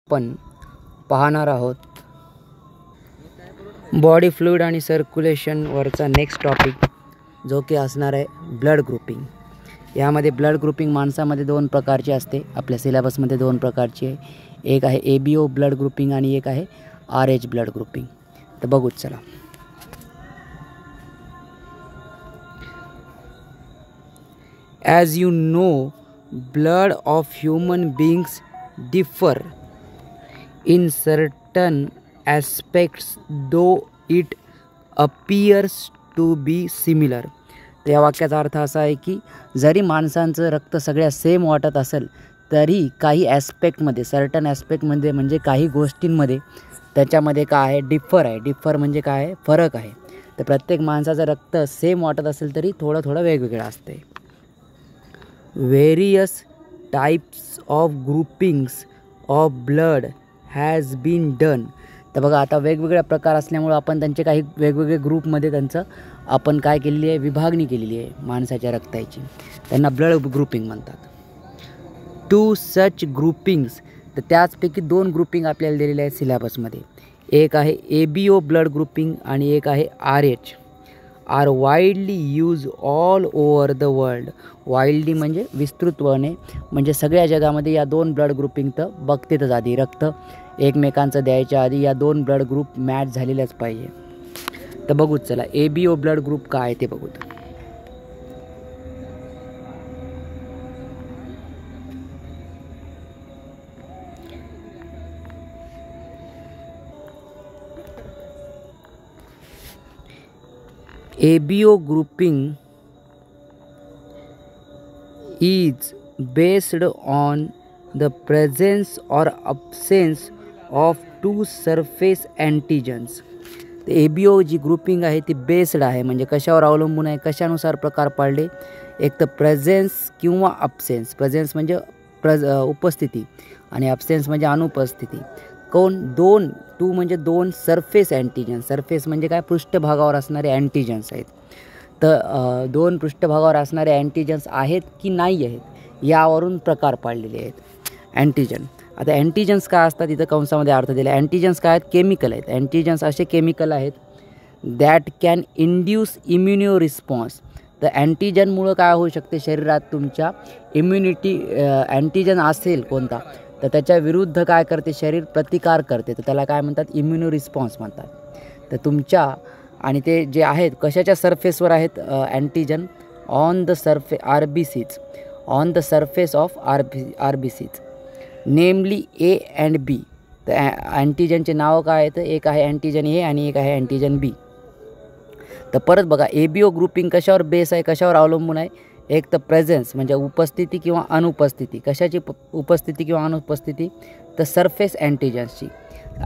आपण पाहणार आहोत बॉडी फ्लुइड आणि सर्क्युलेशन वरचा नेक्स्ट टॉपिक, जो की असणार आहे ब्लड ग्रुपिंग. यामध्ये ब्लड ग्रुपिंग माणसामध्ये दोन प्रकारचे असते. आपल्या सिलेबसमध्ये दोन प्रकारचे आहे. एक आहे ABO ब्लड ग्रुपिंग आणि एक आहे RH ब्लड ग्रुपिंग. तर बघूच चला. As you know, blood of human beings differ in certain aspects, though it appears to be similar. तर या वाक्याचा अर्थ असा आहे की जरी माणसांचं रक्त सगळ्या सेम वाटत असेल तरी काही ॲस्पेक्टमध्ये, सर्टन ॲस्पेक्टमध्ये म्हणजे काही गोष्टींमध्ये त्याच्यामध्ये काय आहे, डिफर आहे. डिफर म्हणजे काय आहे, फरक आहे. तर प्रत्येक माणसाचं रक्त सेम वाटत असेल तरी थोडं थोडं वेगवेगळं असते. Various types of groupings of blood has been done. तर बघा, आता वेगवेगळ्या प्रकार असल्यामुळं आपण त्यांचे काही वेगवेगळे ग्रुपमध्ये त्यांचं आपण काय केलेली आहे, विभागणी केलेली आहे माणसाच्या रक्ताची. त्यांना ब्लड ग्रुपिंग म्हणतात. टू सच ग्रुपिंग्स, तर त्याचपैकी दोन ग्रुपिंग आपल्याला दिलेले आहेत सिलेबसमध्ये. एक आहे ABO ब्लड ग्रुपिंग आणि एक आहे RH. Are widely use all over the world. Widely म्हणजे विस्तृतपणे, म्हणजे सगळ्या जगामध्ये या दोन ब्लड ग्रुपिंग तर बघतेच. आधी रक्त एकमेकांचं द्यायच्या आधी या दोन ब्लड ग्रुप मॅच झालेल्याच पाहिजे. तर बघूच चला, ABO ब्लड ग्रुप काय आहे ते बघूत. ABO grouping is based on the presence or absence of two surface antigens. ABO G grouping आहे ती बेस्ड आहे, म्हणजे कशावर अवलंबून आहे, कशानुसार प्रकार पाडले. एक तर प्रेझेन्स किंवा अब्सेन्स. प्रेझेन्स म्हणजे उपस्थिती आणि अब्सेन्स म्हणजे अनुपस्थिती. दोन म्हणजे दोन सरफेस अँटीजन्स. सरफेस म्हणजे काय, पृष्ठभागावर असणारे अँटीजन्स आहेत. तर दोन पृष्ठभागावर असणारे अँटीजन्स आहेत की नाही आहेत यावरून प्रकार पाडलेले आहेत अँटीजन. आता अँटीजन्स काय असतात, इथं कंसामध्ये अर्थ दिला. अँटीजन्स काय आहेत, केमिकल आहेत. अँटीजन्स असे केमिकल आहेत that can induce immuno response. तर अँटीजनमुळं काय होऊ शकते, शरीरात तुमच्या इम्युनिटी, अँटीजन असेल कोणता तर त्याच्या विरुद्ध काय करते, शरीर प्रतिकार करते. तर त्याला काय म्हणतात, इम्युनो रिस्पॉन्स म्हणतात. तर तुमच्या आणि ते जे आहेत कशाच्या सरफेसवर आहेत antigen, on the surface RBCs, on the surface of RBCs, नेमली A and B. तर अँटीजनचे नावं काय आहेत, एक आहे अँटीजन A आणि एक आहे अँटीजन B. तर परत बघा, ABO ग्रुपिंग कशावर बेस आहे, कशावर अवलंबून आहे. एक तर प्रेझेन्स म्हणजे उपस्थिती किंवा अनुपस्थिती. कशाची उपस्थिती किंवा अनुपस्थिती, तर सरफेस अँटीजन्सची.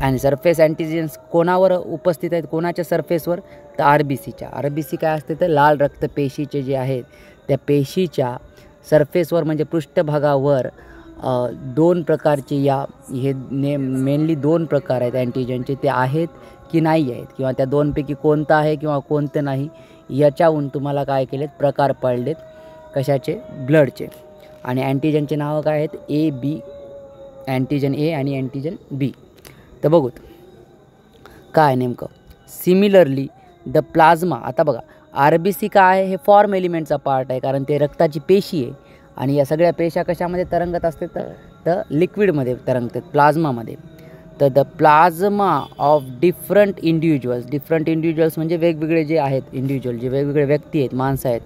आणि सरफेस अँटीजन्स कोणावर उपस्थित आहेत, कोणाच्या सरफेसवर, तर RBCच्या. RBC काय असते, तर लाल रक्तपेशीचे जे आहेत त्या पेशीच्या सरफेसवर म्हणजे पृष्ठभागावर दोन प्रकारचे हे मेनली दोन प्रकार आहेत अँटीजनचे. ते आहेत की नाही आहेत, किंवा त्या दोनपैकी कोणतं आहे किंवा कोणतं नाही याच्याहून तुम्हाला काय केलेत, प्रकार पाडलेत कशाचे, ब्लडचे. आणि अँटीजनचे नावं काय आहेत, AB, अँटीजन A आणि अँटीजन B. तर बघूत काय नेमकं. Similarly the plasma. आता बघा, RBC काय आहे, हे फॉर्म एलिमेंटचा पार्ट आहे, कारण ते रक्ताची पेशी आहे. आणि या सगळ्या पेशा कशामध्ये तरंगत असते, तर लिक्विडमध्ये तरंगतात, प्लाझ्मामध्ये. तर the plasma of different individuals म्हणजे वेगवेगळे जे आहेत इंडिव्हिज्युअल, जे वेगवेगळे व्यक्ती आहेत, माणसं आहेत,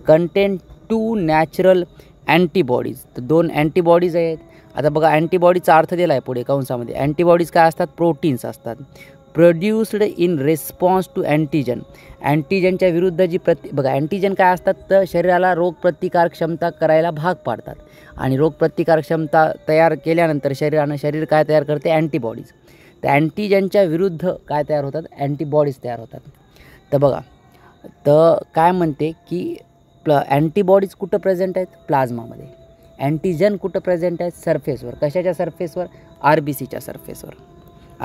कंटेन 2 नॅचरल अँटीबॉडीज. तर दोन अँटीबॉडीज आहेत. आता बघा, अँटीबॉडीचा अर्थ दिला आहे पुढे कंसामध्ये. अँटीबॉडीज काय असतात, प्रोटीन्स असतात. Produced in response to antigen. अँटीजनच्या विरुद्ध जी बघा, अँटीजन काय असतात, तर शरीराला रोगप्रतिकार क्षमता करायला भाग पाडतात. आणि रोगप्रतिकार क्षमता तयार केल्यानंतर शरीर काय तयार करते, अँटीबॉडीज. तर अँटीजनच्या विरुद्ध काय तयार होतात, अँटीबॉडीज तयार होतात. तर बघा, तर काय म्हणते की अँटीबॉडीज कुठं प्रेझेंट आहेत, प्लाझ्मामध्ये. अँटीजन कुठं प्रेझेंट आहेत, सरफेसवर. कशाच्या सरफेसवर, RBCच्या सरफेसवर.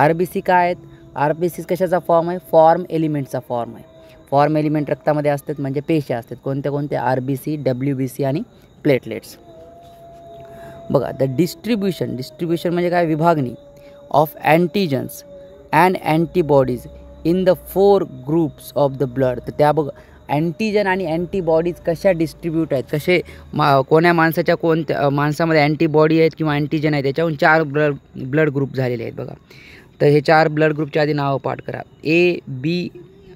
RBC काय आहेत, RBC कशाचा फॉर्म आहे, फॉर्म एलिमेंटचा फॉर्म आहे. फॉर्म एलिमेंट रक्तामध्ये असतात म्हणजे पेशी असतात. कोणत्या RBC, WBC आणि प्लेटलेट्स. बघा द डिस्ट्रीब्युशन म्हणजे काय, विभागणी. Of antigens and antibodies in the 4 groups of the blood. तर त्या बघ अँटीजन आणि अँटीबॉडीज कशा डिस्ट्रीब्यूट आहेत, कसे कोण्या माणसाच्या कोणत्या माणसामध्ये अँटीबॉडी आहेत किंवा अँटीजन आहेत त्याच्याहून 4 ब्लड ग्रुप झालेले आहेत बघा. तर हे 4 ब्लड ग्रुपच्या आधी नावं पाठ करा. ए बी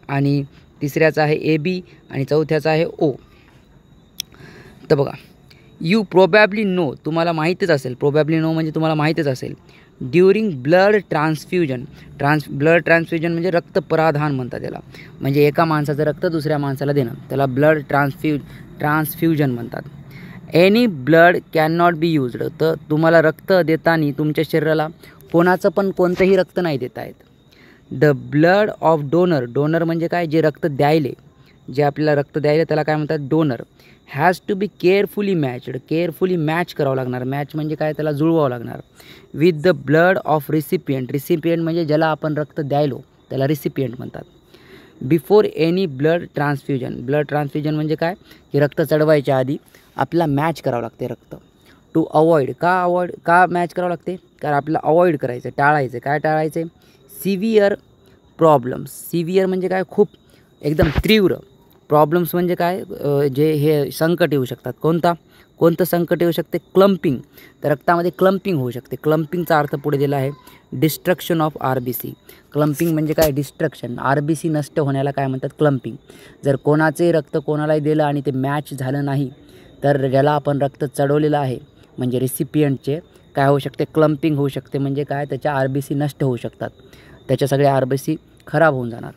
आणि तिसऱ्याचं आहे ए बी आणि चौथ्याचं आहे ओ. तर बघा यू प्रोबॅबली नो, तुम्हाला माहीतच असेल, प्रोबॅबली नो म्हणजे तुम्हाला माहीतच असेल, during blood transfusion. Blood transfusion म्हणजे रक्तप्रदान म्हणतात त्याला, म्हणजे एका माणसाचं रक्त दुसऱ्या माणसाला देणं, त्याला ब्लड ट्रान्सफ्युजन म्हणतात. Any blood can not be used. तर तुम्हाला रक्त देताना तुमच्या शरीराला कोणाचं पण कोणतंही रक्त नाही देता येत. The blood of donor, donor म्हणजे काय, जे रक्त द्यायले, जे आपल्याला रक्त द्यायले त्याला काय म्हणतात, donor. Has to be carefully matched, carefully match करावं लागणार, मॅच म्हणजे काय, त्याला जुळवावं लागणार. With the blood of recipient, recipient म्हणजे ज्याला आपण रक्त द्यायलो त्याला रिसिपियंट म्हणतात. Before any blood transfusion, blood transfusion म्हणजे काय, की रक्त चढवायच्या आधी आपल्याला मॅच करावं लागते रक्त. टू अवॉइड, का मॅच करावं लागते, कारण आपल्याला अवॉइड करायचं, टाळायचं. काय टाळायचं, सिव्हिअर प्रॉब्लेम्स. सिव्हिअर म्हणजे काय, खूप एकदम तीव्र. प्रॉब्लेम्स म्हणजे काय, जे हे संकट येऊ शकतात. कोणतं संकट येऊ शकते, क्लम्पिंग. तर रक्तामध्ये क्लम्पिंग होऊ शकते. क्लम्पिंगचा अर्थ पुढे दिला आहे डिस्ट्रक्शन ऑफ RBC. क्लम्पिंग म्हणजे काय, डिस्ट्रक्शन. RBC नष्ट होण्याला काय म्हणतात, क्लम्पिंग. जर कोणाचे रक्त कोणालाही दिलं आणि ते मॅच झालं नाही तर ज्याला आपण रक्त चढवलेलं आहे म्हणजे रिसिपियंटचे काय होऊ शकते, क्लम्पिंग होऊ शकते. म्हणजे काय, त्याच्या RBC नष्ट होऊ शकतात, त्याच्या सगळ्या RBC खराब होऊन जाणार.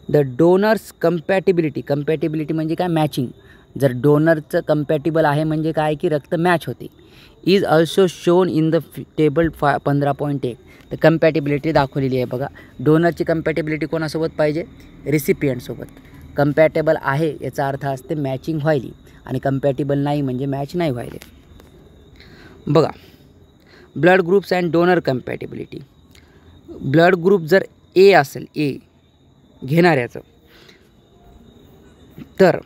द डोनर्स कंपॅटिबिलिटी, कंपॅटिबिलिटी म्हणजे काय, मॅचिंग. जर डोनरचं कंपॅटिबल आहे म्हणजे काय, की रक्त मॅच होते. Is also shown in the table 15.1. तर कंपॅटिबिलिटी दाखवलेली आहे बघा. डोनरची कंपॅटिबिलिटी कोणासोबत पाहिजे, रिसिपियंटसोबत. कंपॅटेबल आहे याचा अर्थ असते मॅचिंग व्हायली, आणि कंपॅटिबल नाही म्हणजे मॅच नाही व्हायले. बघा blood groups and donor compatibility. Blood group जर ए असेल, ए घेणाऱ्याचं, तर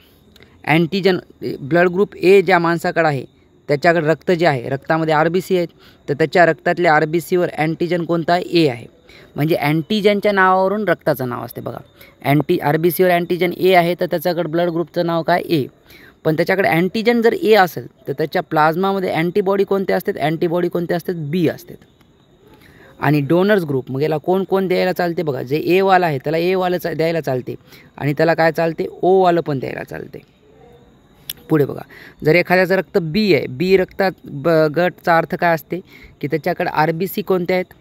अँटीजन ब्लड ग्रुप ए ज्या माणसाकडे आहे त्याच्याकडे रक्त जे आहे, रक्तामध्ये RBC आहेत, तर त्याच्या रक्तातल्या RBCवर अँटीजन कोणता आहे, ए आहे. म्हणजे अँटीजनच्या नावावरून रक्ताचं नाव असते बघा. RBCवर अँटीजन ए आहे तर त्याच्याकडे ब्लड ग्रुपचं नाव काय, ए. पण त्याच्याकडे अँटीजन जर ए असेल तर त्याच्या प्लाझ्मामध्ये अँटीबॉडी कोणते असतात, अँटीबॉडी कोणते असतात, बी असतात. आणि डोनर्स ग्रुप, मग याला कोण द्यायला चालते बघा. जे ए वाला आहे त्याला ए वालं द्यायला चालते, आणि त्याला काय चालते, ओ वालं पण द्यायला चालते. पुढे बघा, जर एखाद्याचं रक्त बी आहे, बी रक्तात गटचा अर्थ काय असते, की त्याच्याकडे RBC कोणते आहेत,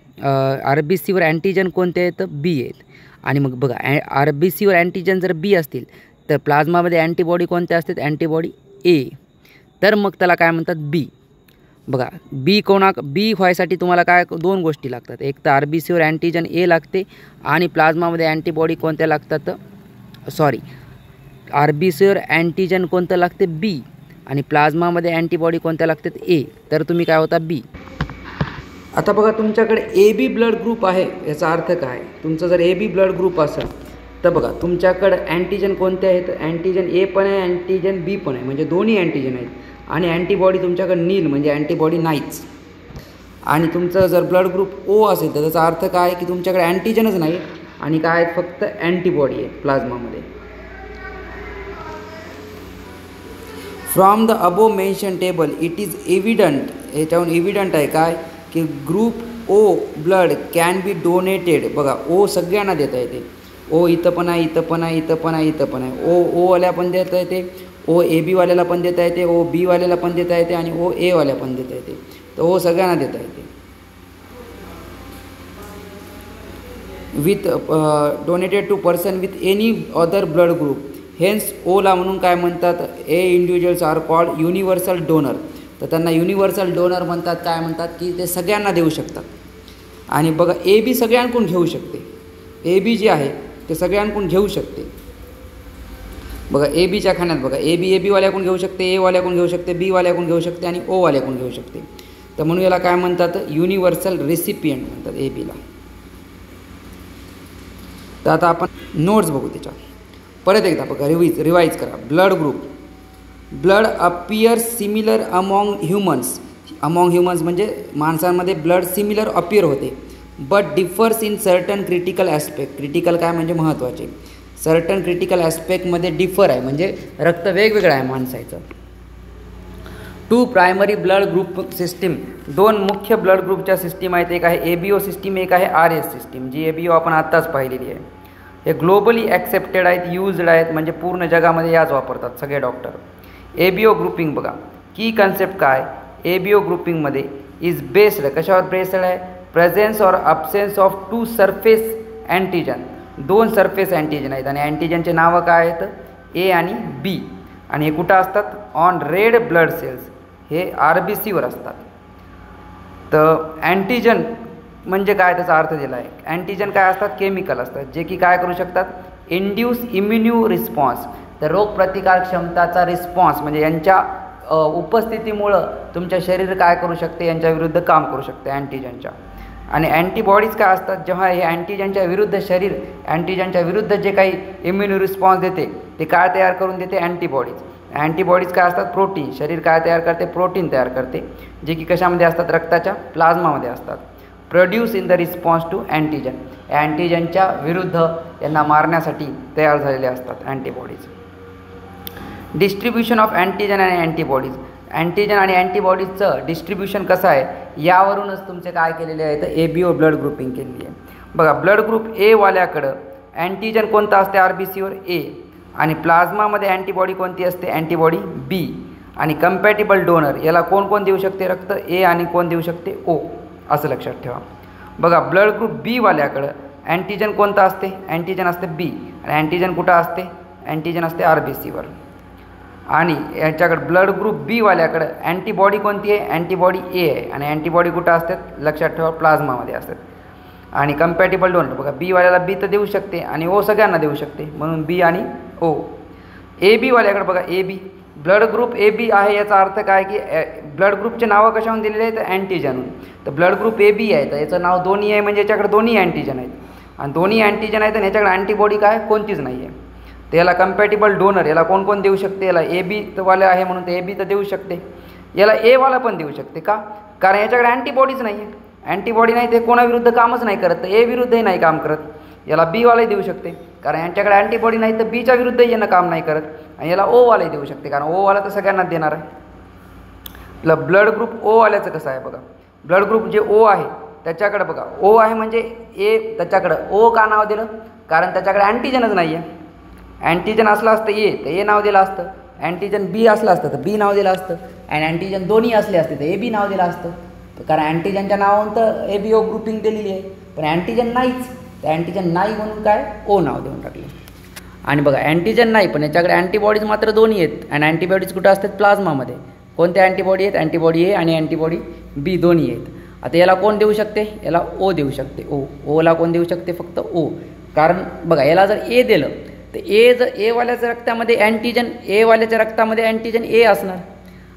RBCवर अँटीजन कोणते आहेत, बी आहेत. आणि मग बघा RBCवर अँटीजन जर बी असतील तर प्लाझ्मामध्ये अँटीबॉडी कोणत्या असतात, अँटीबॉडी ए. तर मग त्याला काय म्हणतात, बी. बघा बी व्हायसाठी तुम्हाला काय 2 गोष्टी लागतात. एक तर RBCवर अँटीजन ए लागते आणि प्लाझ्मामध्ये अँटीबॉडी कोणत्या लागतात, RBCवर अँटीजन कोणतं लागते, बी, आणि प्लाझ्मामध्ये अँटीबॉडी कोणत्या लागतात, ए. तर तुम्ही काय होता, बी. आता बघा तुमच्याकडे AB ब्लड ग्रुप आहे, याचा अर्थ काय, तुमचं जर AB ब्लड ग्रुप असेल तर बघा तुमच्याकडे अँटीजन कोणते आहेत, अँटीजन ए पण आहे, अँटीजन बी पण आहे, म्हणजे दोन्ही अँटीजन आहेत. आणि अँटीबॉडी तुमच्याकडे नील म्हणजे अँटीबॉडी नाहीच. आणि तुमचं जर ब्लड ग्रुप ओ असेल तर त्याचा अर्थ काय, की तुमच्याकडे अँटीजनच नाही आणि काय आहेत, फक्त अँटीबॉडी आहे प्लाझ्मामध्ये. From the ABO mention table it is evident, याच्याहून एव्हिडंट आहे काय, की group O blood can be donated. बघा ओ सगळ्यांना देता येते. ओ इथं पण आहे, इथं पण आहे, इथं पण आहे, इथं पण आहे. ओ वाल्या पण देता येते, ओ AB वाल्याला पण देता येते, ओ बी वाल्याला पण देता येते, आणि ओ ए वाल्या पण देता येते. तर ओ सगळ्यांना देता येते. With donated to person with any other blood group. Hence ओला म्हणून काय म्हणतात, A individuals are called universal donor. तर त्यांना युनिव्हर्सल डोनर म्हणतात. काय म्हणतात, की ते सगळ्यांना देऊ शकतात. आणि बघा AB सगळ्यांकडून घेऊ शकते. AB जे आहे ते सगळ्यांकडून घेऊ शकते. बघा ABच्या खाण्यात बघा AB वाल्याकडून घेऊ शकते, ए वाल्याकडून घेऊ शकते, बी वाल्याकडून घेऊ शकते, आणि ओ वाल्याकडून घेऊ शकते. तर म्हणून याला काय म्हणतात, युनिव्हर्सल रेसिपियंट म्हणतात ABला. तर आता आपण नोट्स बघू त्याच्या परत एकदा बघा, रिवाइज करा. Blood group, blood appears similar among humans. Among humans म्हणजे माणसांमध्ये ब्लड सिमिलर अपिअर होते, but differs in certain critical aspect. Critical काय म्हणजे महत्त्वाचे, सर्टन क्रिटिकल ॲस्पेक्टमध्ये डिफर आहे, म्हणजे रक्त वेगवेगळं आहे माणसाचं. Two primary blood group system, दोन मुख्य ब्लड ग्रुपच्या सिस्टीम आहेत. एक आहे ABO सिस्टीम, एक आहे RS सिस्टीम, जी ABO आपण आत्ताच पाहिलेली आहे. हे ग्लोबली ॲक्सेप्टेड आहेत, यूज्ड आहेत, म्हणजे पूर्ण जगामध्ये याच वापरतात सगळे डॉक्टर. ABO ग्रुपिंग बघा, की कन्सेप्ट काय, ABO ग्रुपिंगमध्ये इज बेस्ड, कशावर बेस्ड आहे, presence or absence of two surface antigen, दोन सरफेस अँटीजन आहेत आणि अँटीजनचे नावं काय आहेत, A आणि B, आणि हे कुठं असतात, ऑन रेड ब्लड सेल्स, हे RBCवर असतात. तर अँटीजन म्हणजे काय, त्याचा अर्थ दिला आहे. अँटीजन काय असतात, केमिकल असतात, जे की काय करू शकतात, इंड्यूस इम्युन्यू रिस्पॉन्स, तर रोगप्रतिकार क्षमताचा रिस्पॉन्स, म्हणजे यांच्या उपस्थितीमुळं तुमच्या शरीर काय करू शकते, यांच्या विरुद्ध काम करू शकते अँटीजनच्या. आणि अँटीबॉडीज काय असतात, जेव्हा हे अँटीजनच्या विरुद्ध शरीर अँटीजनच्या विरुद्ध जे काही इम्युन्यू रिस्पॉन्स देते ते काय तयार करून देते, अँटीबॉडीज. अँटीबॉडीज काय असतात, प्रोटीन, शरीर काय तयार करते, प्रोटीन तयार करते, जे की कशामध्ये असतात, रक्ताच्या प्लाझ्मामध्ये असतात. Produce in the response to antigen, अँटीजनच्या विरुद्ध यांना मारण्यासाठी तयार झालेले असतात अँटीबॉडीज. डिस्ट्रीब्युशन ऑफ अँटीजन आणि अँटीबॉडीज, अँटीजन आणि अँटीबॉडीजचं डिस्ट्रीब्युशन कसं आहे, यावरूनच तुमचे काय केलेले आहे, तर ABO ब्लड ग्रुपिंग केलेली आहे. बघा, ब्लड ग्रुप A वाल्याकडं अँटीजन कोणतं असते, RBCवर A, आणि प्लाझ्मामध्ये अँटीबॉडी कोणती असते, अँटीबॉडी B, आणि कम्पॅटिबल डोनर, याला कोण कोण देऊ शकते रक्त, A, आणि कोण देऊ शकते, O, असं लक्षात ठेवा. बघा, ब्लड ग्रुप B वाल्याकडं अँटीजन कोणतं असते, अँटीजन असते B, आणि अँटीजन कुठं असते, अँटीजन असते RBCवर. आणि याच्याकडे ब्लड ग्रुप B वाल्याकडं अँटीबॉडी कोणती आहे, अँटीबॉडी A आहे, आणि अँटीबॉडी कुठं असतात, लक्षात ठेवा, प्लाझ्मामध्ये असतात. आणि कम्पॅटिबल डोनर, बघा, B वाल्याला B तर देऊ शकते आणि O सगळ्यांना देऊ शकते, म्हणून B आणि O. AB वाल्याकडे बघा, AB ब्लड ग्रुप AB आहे, याचा अर्थ काय की ब्लड ग्रुपचे नावं कशाहून दिलेले आहेत, अँटीजन. तर ब्लड ग्रुप AB आहे, तर याचं नाव दोन्ही आहे, म्हणजे याच्याकडे दोन्ही अँटीजन आहेत, आणि दोन्ही अँटीजन आहेत आणि याच्याकडे अँटीबॉडी काय कोणतीच नाही आहे. तर याला कम्पॅटिबल डोनर, याला कोण कोण देऊ शकते, याला AB वाले आहे म्हणून ते AB तर देऊ शकते, याला A वाला पण देऊ शकते. का, कारण याच्याकडे अँटीबॉडीज नाही आहे, अँटीबॉडी नाही, ते कोणाविरुद्ध कामच नाही करत, तर A विरुद्धही नाही काम करत. याला B वालाही देऊ शकते, कारण यांच्याकडे अँटीबॉडी नाही, तर Bच्या विरुद्धही यांना काम नाही करत. आणि याला O वालाही देऊ शकते, कारण O वाला तर सगळ्यांनाच देणार आहे. ब्लड ग्रुप O वाल्याचं कसं आहे बघा, ब्लड ग्रुप जे O आहे त्याच्याकडे बघा, O आहे म्हणजे A, त्याच्याकडं O का नाव दिलं, कारण त्याच्याकडे अँटीजनच नाही आहे. अँटीजन असलं असतं A तर A नाव दिलं असतं, अँटीजन B असलं असतं तर B नाव दिलं असतं, आणि अँटीजन दोन्ही असले असते तर AB नाव दिलं असतं. कारण अँटीजनच्या नावावरून तर ABO ग्रुपिंग दिलेली आहे, पण अँटीजन नाहीच, तर अँटीजन नाही म्हणून काय O नाव देऊन टाकले. आणि बघा, अँटीजन नाही पण याच्याकडे अँटीबॉडीज मात्र दोन्ही आहेत, आणि अँटीबॉडीज कुठं असतात, प्लाझ्मामध्ये. कोणत्या अँटीबॉडी आहेत, अँटीबॉडी A आणि अँटीबॉडी B दोन्ही आहेत. आता याला कोण देऊ शकते, याला O देऊ शकते, ओला कोण देऊ शकते, फक्त O. कारण बघा, याला जर A दिलं तर A वाल्याच्या रक्तामध्ये अँटीजन, A वाल्याच्या रक्तामध्ये अँटीजन A असणार,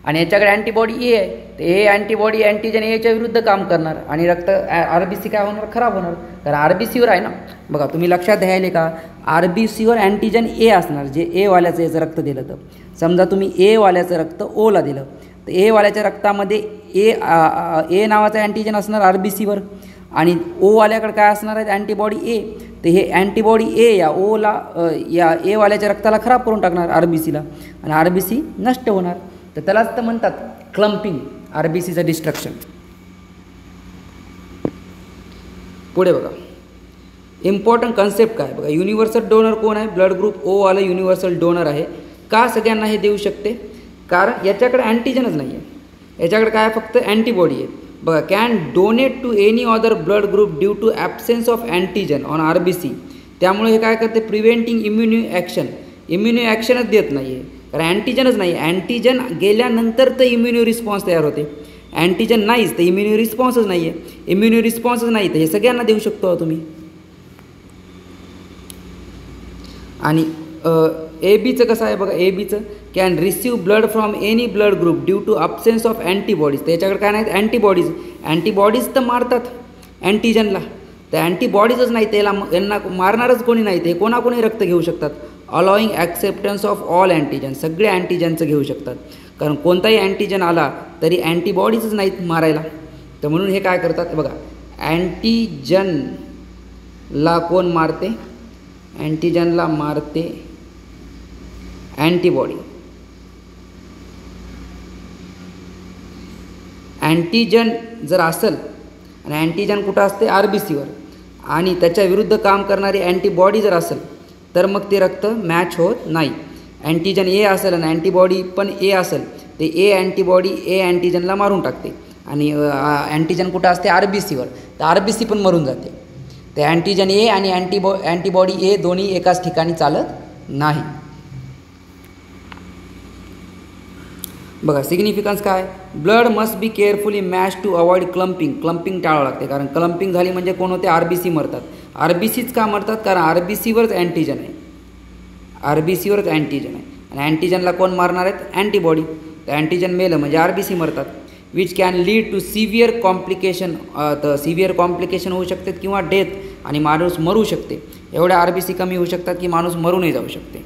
आणि याच्याकडे अँटीबॉडी A आहे, तर A अँटीबॉडी अँटीजन Aच्या विरुद्ध काम करणार, आणि रक्त RBC काय होणार, खराब होणार, कारण RBCवर आहे ना. बघा, तुम्ही लक्षात घ्यायले का, RBCवर अँटीजन A असणार, जे A वाल्याचं याचं रक्त दिलं. तर समजा तुम्ही A वाल्याचं रक्त Oला दिलं, तर A वाल्याच्या रक्तामध्ये A नावाचं अँटीजन असणार RBCवर, आणि O वाल्याकडे काय असणार आहे, अँटीबॉडी A. तर हे अँटीबॉडी A या ओला या A वाल्याच्या रक्ताला खराब करून टाकणार RBCला, आणि RBC नष्ट होणार. तर त्यालाच तर म्हणतात क्लम्पिंग, RBCचं डिस्ट्रक्शन. पुढे बघा, इम्पॉर्टंट कन्सेप्ट काय बघा, युनिव्हर्सल डोनर कोण आहे, ब्लड ग्रुप O वाला युनिव्हर्सल डोनर आहे. का सगळ्यांना हे देऊ शकते, कारण याच्याकडे अँटीजनच नाही आहे, याच्याकडे काय फक्त अँटीबॉडी आहे. बघा, can donate to any other blood group due to absence of antigen on RBC. त्यामुळे हे काय करते, प्रिव्हेंटिंग इम्युन्यू ॲक्शन, इम्युन्यू ॲक्शनच देत नाही आहे, कारण अँटीजनच नाही. अँटीजन गेल्यानंतर तर इम्युन्यू रिस्पॉन्स तयार होते, अँटीजन नाहीच तर इम्युन्यू रिस्पॉन्सच नाही आहे, इम्युन्यू रिस्पॉन्सच नाही तर हे सगळ्यांना देऊ शकतो तुम्ही. आणि ABचं कसं आहे बघा, ABचं can receive blood from any blood group due to absence of antibodies. त्याच्याकडे काय नाहीत अँटीबॉडीज, अँटीबॉडीज तर मारतात अँटीजनला, तर अँटीबॉडीजच नाही, त्याला यांना मारणारच कोणी नाही, ते कोणाकोणी रक्त घेऊ शकतात. Allowing acceptance of all antigen, सगळे अँटीजनचं घेऊ शकतात. कारण कोणताही अँटीजन आला तरी अँटीबॉडीजच नाहीत मारायला. तर म्हणून हे काय करतात बघा, अँटीजनला कोण मारते, अँटीजनला मारते अँटीबॉडी. अँटीजन जर असेल आणि अँटीजन कुठं असते, RBCवर, आणि त्याच्या विरुद्ध काम करणारी अँटीबॉडी जर असेल तर मग ते रक्त मॅच होत नाही. अँटीजन ए असेल आणि अँटीबॉडी पण ए असेल, ते ए अँटीबॉडी ए अँटीजनला मारून टाकते. आणि अँटीजन कुठं असते, RBCवर, तर RBC पण मरून जाते. ते अँटीजन ए आणि अँटीबॉडी ए दोन्ही एकाच ठिकाणी चालत नाही. बघा सिग्निफिकन्स काय, blood must be carefully match to avoid clumping. Clumping टाळावं लागते, कारण क्लम्पिंग झाली म्हणजे कोण होते, RBC मरतात. RBCच का मरतात, कारण RBCवरच अँटीजन आहे, RBCवरच अँटीजन आहे. आणि अँटीजनला कोण मारणार आहेत, अँटीबॉडी. तर अँटीजन मेलं म्हणजे RBC मरतात. Which can lead to severe complication. तर सिव्हिअर कॉम्प्लिकेशन होऊ शकतात किंवा डेथ, आणि माणूस मरू शकते. एवढ्या RBC कमी होऊ शकतात की माणूस मरूनही जाऊ शकते.